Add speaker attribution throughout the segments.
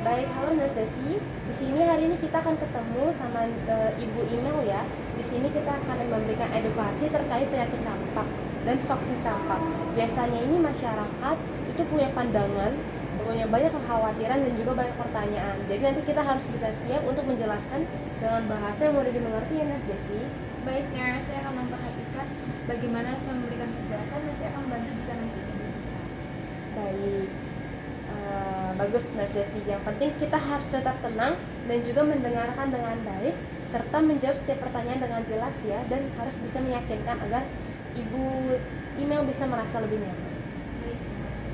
Speaker 1: Baik, halo Nurse Devi. Di sini hari ini kita akan ketemu sama Ibu Email ya. Di sini kita akan memberikan edukasi terkait penyakit campak dan vaksin campak. Biasanya ini masyarakat itu punya pandangan, punya banyak kekhawatiran dan juga banyak pertanyaan. Jadi nanti kita harus bisa siap untuk menjelaskan dengan bahasa yang mudah dimengerti ya Nurse Devi.
Speaker 2: Baiknya, saya akan memperhatikan bagaimana harus memberikan penjelasan dan saya akan membantu jika nanti dibutuhkan.
Speaker 1: Baik. Bagus Nurse Devi. Yang penting kita harus tetap tenang dan juga mendengarkan dengan baik serta menjawab setiap pertanyaan dengan jelas ya, dan harus bisa meyakinkan agar Ibu Email bisa merasa lebih nyaman.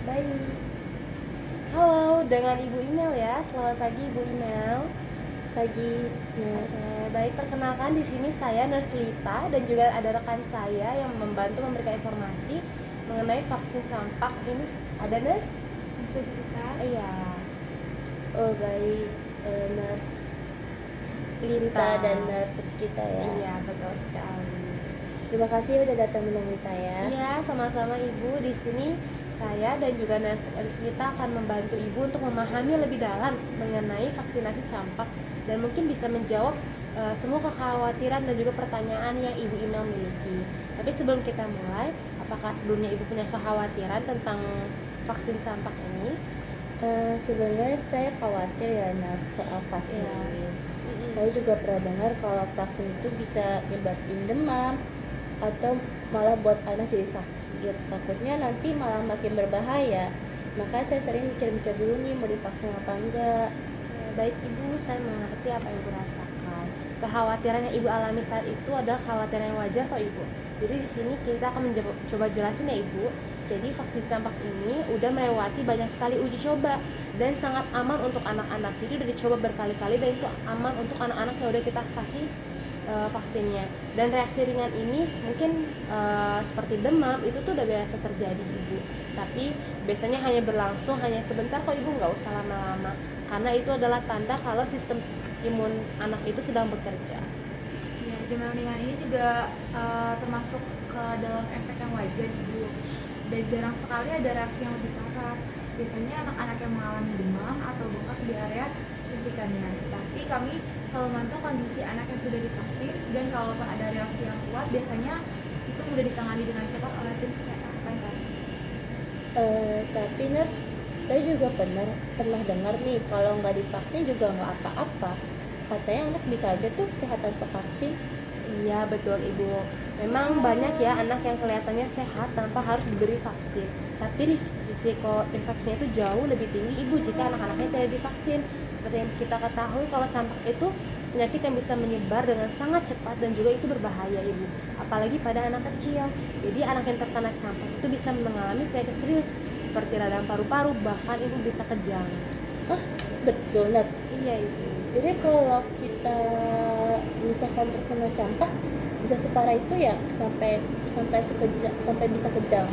Speaker 1: Baik. Halo, dengan Ibu Email ya. Selamat pagi Ibu Email.
Speaker 3: Pagi, Nurse.
Speaker 1: Oke, baik, perkenalkan di sini saya Nurse Lita dan juga ada rekan saya yang membantu memberikan informasi mengenai vaksin campak ini. Ada Nurse?
Speaker 2: Khusus kita,
Speaker 1: Iya.
Speaker 3: Oh baik, Nurse Lita dan nurses kita ya.
Speaker 1: Iya, betul sekali.
Speaker 3: Terima kasih udah datang menemui saya.
Speaker 1: Iya, sama-sama Ibu. Di sini saya dan juga Nurse Lita akan membantu Ibu untuk memahami lebih dalam mengenai vaksinasi campak dan mungkin bisa menjawab semua kekhawatiran dan juga pertanyaan yang Ibu Email miliki. Tapi sebelum kita mulai, apakah sebelumnya Ibu punya kekhawatiran tentang vaksin campak ini?
Speaker 3: Sebenarnya saya khawatir ya Nurse soal vaksin
Speaker 1: Iya.
Speaker 3: ini. Saya juga pernah dengar kalau vaksin itu bisa nyebabin demam atau malah buat anak jadi sakit. Takutnya nanti malah makin berbahaya. Makanya saya sering mikir-mikir dulu nih mau divaksin apa enggak.
Speaker 1: Baik Ibu, saya mengerti apa yang Ibu rasakan. Kekhawatiran yang Ibu alami saat itu adalah kekhawatiran yang wajar kok Ibu. Jadi di sini kita akan coba jelasin ya Ibu. Jadi vaksin campak ini udah melewati banyak sekali uji coba dan sangat aman untuk anak-anak. Jadi udah dicoba berkali-kali dan itu aman untuk anak-anak yang udah kita kasih vaksinnya. Dan reaksi ringan ini mungkin seperti demam itu tuh udah biasa terjadi Ibu. Tapi biasanya hanya berlangsung hanya sebentar kok Ibu, nggak usah lama-lama. Karena itu adalah tanda kalau sistem imun anak itu sedang bekerja.
Speaker 2: ya, demam ringan ini juga termasuk ke dalam efek yang wajar ibu. Dan jarang sekali ada reaksi yang lebih parah. Biasanya anak-anak yang mengalami demam atau bengkak di area suntikannya. Tapi kami selalu memantau kondisi anak yang sudah divaksin dan kalau ada reaksi yang kuat, biasanya itu mudah ditangani dengan cepat oleh tim kesehatan kami.
Speaker 3: Tapi Nurse, saya juga pernah dengar nih kalau nggak divaksin juga nggak apa-apa. Katanya anak bisa aja tuh sehat tanpa vaksin.
Speaker 1: Iya betul Ibu. Memang banyak ya anak yang kelihatannya sehat tanpa harus diberi vaksin. Tapi risiko infeksinya itu jauh lebih tinggi Ibu jika anak-anaknya tidak divaksin. Seperti yang kita ketahui kalau campak itu penyakit yang bisa menyebar dengan sangat cepat dan juga itu berbahaya Ibu. Apalagi pada anak kecil. Jadi anak yang terkena campak itu bisa mengalami penyakit serius seperti radang paru-paru, bahkan Ibu bisa kejang.
Speaker 3: Betul Nurse.
Speaker 1: Iya Ibu.
Speaker 3: Jadi kalau kita misalkan terkena campak bisa separah itu ya sampai bisa kejang.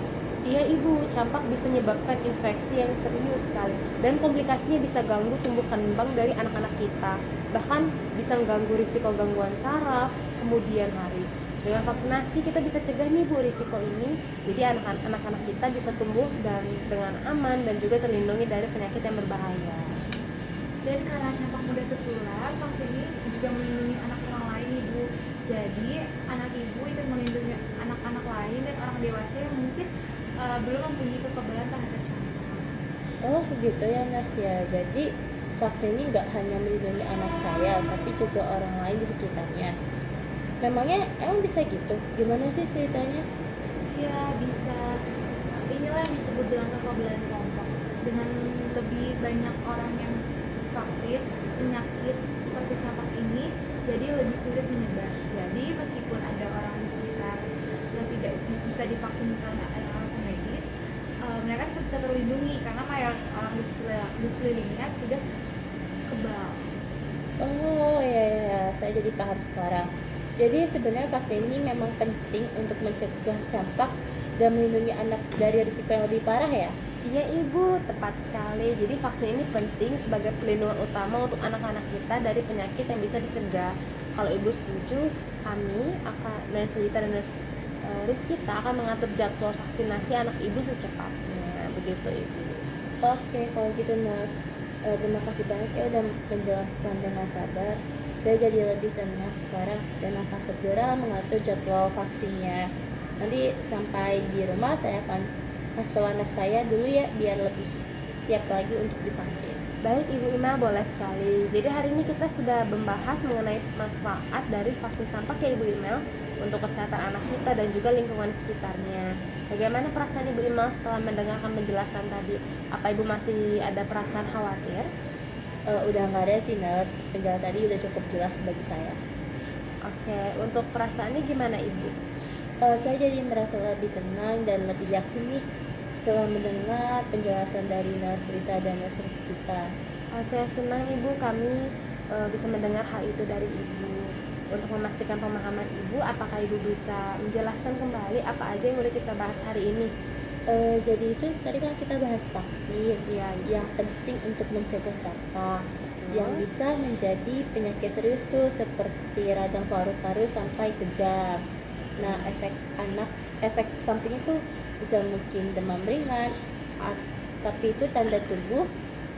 Speaker 1: Iya Ibu, campak bisa menyebabkan infeksi yang serius sekali dan komplikasinya bisa ganggu tumbuh kembang dari anak-anak kita. Bahkan bisa mengganggu risiko gangguan saraf kemudian hari. Dengan vaksinasi kita bisa cegah nih Bu risiko ini. Jadi anak-anak kita bisa tumbuh dan dengan aman dan juga terlindungi dari penyakit yang berbahaya.
Speaker 2: Dan karena campak mudah tertular, vaksin ini juga melindungi anak orang lain ibu. Jadi anak ibu itu melindungi anak-anak lain dan orang dewasa yang mungkin belum mempunyai kekebalan terhadap campak.
Speaker 3: Oh gitu ya Nurse ya. Jadi vaksin ini nggak hanya melindungi anak saya tapi juga orang lain di sekitarnya. Memangnya emang bisa gitu? Gimana sih ceritanya?
Speaker 2: Ya bisa. Inilah yang disebut dengan kekebalan kelompok. Dengan lebih banyak orang yang divaksin, penyakit seperti campak ini jadi lebih sulit menyebar. Jadi meskipun ada orang di sekitar yang tidak bisa divaksin karena alasan medis, mereka tetap bisa terlindungi karena mayoritas orang di sekelilingnya sudah kebal.
Speaker 3: Oh ya, saya jadi paham sekarang. Jadi sebenarnya vaksin ini memang penting untuk mencegah campak dan melindungi anak dari risiko yang lebih parah ya.
Speaker 1: Iya Ibu, tepat sekali. Jadi vaksin ini penting sebagai pelindungan utama untuk anak-anak kita dari penyakit yang bisa dicegah. Kalau Ibu setuju, kami akan Nurse Lita dan Nurse Rizkita akan mengatur jadwal vaksinasi anak Ibu secepatnya. Begitu Ibu.
Speaker 3: Oke, kalau gitu Nurse. Terima kasih banyak ya udah menjelaskan dengan sabar. Saya jadi lebih tenang sekarang dan akan segera mengatur jadwal vaksinnya. Nanti sampai di rumah saya akan kasih tahu anak saya dulu ya biar lebih siap lagi untuk divaksin.
Speaker 1: Baik Ibu Ima, boleh sekali. Jadi hari ini kita sudah membahas mengenai manfaat dari vaksin campak ya Ibu Ima untuk kesehatan anak kita dan juga lingkungan sekitarnya. Bagaimana perasaan Ibu Ima setelah mendengarkan penjelasan tadi? Apa Ibu masih ada perasaan khawatir?
Speaker 3: Udah nggak ada sih nurse, penjelasan tadi udah cukup jelas bagi saya.
Speaker 1: Oke, untuk perasaannya gimana Ibu?
Speaker 3: Saya jadi merasa lebih tenang dan lebih yakin nih setelah mendengar penjelasan dari nurse Rita dan nurse kita.
Speaker 1: Oke, senang Ibu kami bisa mendengar hal itu dari Ibu. Untuk memastikan pemahaman Ibu, apakah Ibu bisa menjelaskan kembali apa aja yang udah kita bahas hari ini?
Speaker 3: Jadi itu tadi kan kita bahas vaksin
Speaker 1: Iya,
Speaker 3: yang penting untuk mencegah campak yang bisa menjadi penyakit serius tuh seperti radang paru-paru sampai kejang. Nah, efek samping itu bisa mungkin demam ringan, tapi itu tanda tubuh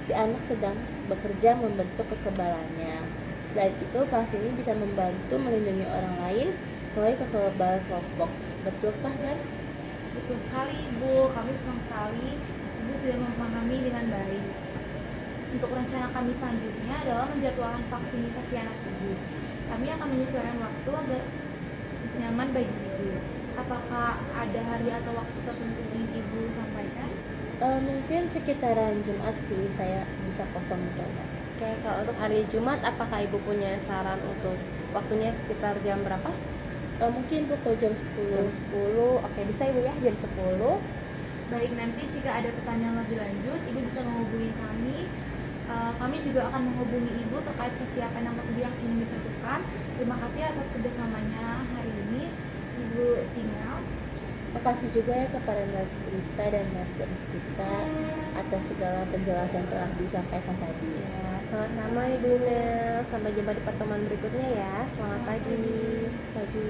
Speaker 3: si anak sedang bekerja membentuk kekebalannya. Selain itu, vaksin ini bisa membantu melindungi orang lain melalui kekebalan kelompok. Betulkah, Nurse?
Speaker 2: Betul sekali Ibu, kami senang sekali Ibu sudah memahami dengan baik. Untuk rencana kami selanjutnya adalah menjadwalkan vaksinasi anak Ibu. Kami akan menyesuaikan waktu agar nyaman bagi Ibu. Apakah ada hari atau waktu tertentu yang ingin Ibu sampaikan?
Speaker 3: Mungkin sekitaran Jumat sih saya bisa kosong di sana.
Speaker 1: Oke, kalau untuk hari Jumat, apakah Ibu punya saran untuk waktunya sekitar jam berapa?
Speaker 3: Mungkin pukul jam 10.
Speaker 1: Jam 10, oke bisa Ibu ya, jam 10.
Speaker 2: Baik, nanti jika ada pertanyaan lebih lanjut, Ibu bisa menghubungi kami. Kami juga akan menghubungi Ibu terkait persiapan yang ingin dilakukan. Terima kasih atas kerjasamanya hari ini, Ibu tinggal.
Speaker 3: Makasih juga ya kepada nurse Rita dan nurse kita atas segala penjelasan yang telah disampaikan tadi.
Speaker 1: Ya, sama-sama Ibu Nel. Sampai jumpa di pertemuan berikutnya ya. Selamat pagi.
Speaker 3: Pagi.